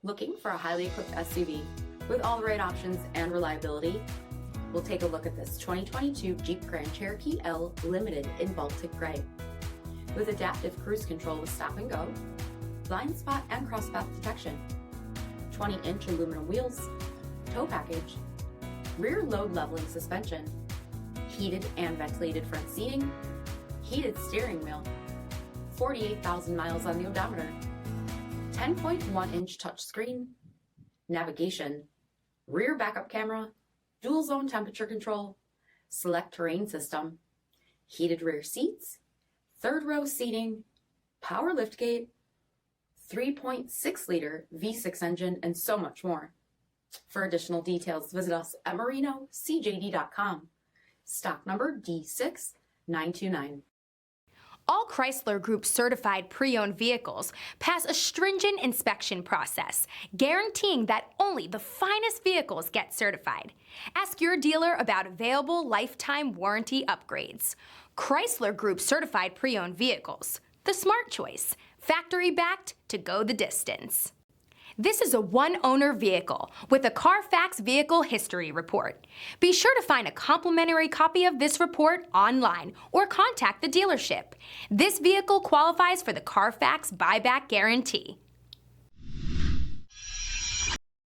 Looking for a highly equipped SUV with all the right options and reliability? We'll take a look at this 2022 Jeep Grand Cherokee L Limited in Baltic Gray. With adaptive cruise control with stop and go, blind spot and crosspath detection, 20-inch aluminum wheels, tow package, rear load leveling suspension, heated and ventilated front seating, heated steering wheel, 48,000 miles on the odometer, 10.1-inch touchscreen, navigation, rear backup camera, dual zone temperature control, select terrain system, heated rear seats, third row seating, power liftgate, 3.6-liter V6 engine, and so much more. For additional details, visit us at marinocjd.com. Stock number D6929. All Chrysler Group certified pre-owned vehicles pass a stringent inspection process, guaranteeing that only the finest vehicles get certified. Ask your dealer about available lifetime warranty upgrades. Chrysler Group certified pre-owned vehicles, the smart choice, factory backed to go the distance. This is a one-owner vehicle with a Carfax Vehicle History Report. Be sure to find a complimentary copy of this report online or contact the dealership. This vehicle qualifies for the Carfax Buyback Guarantee.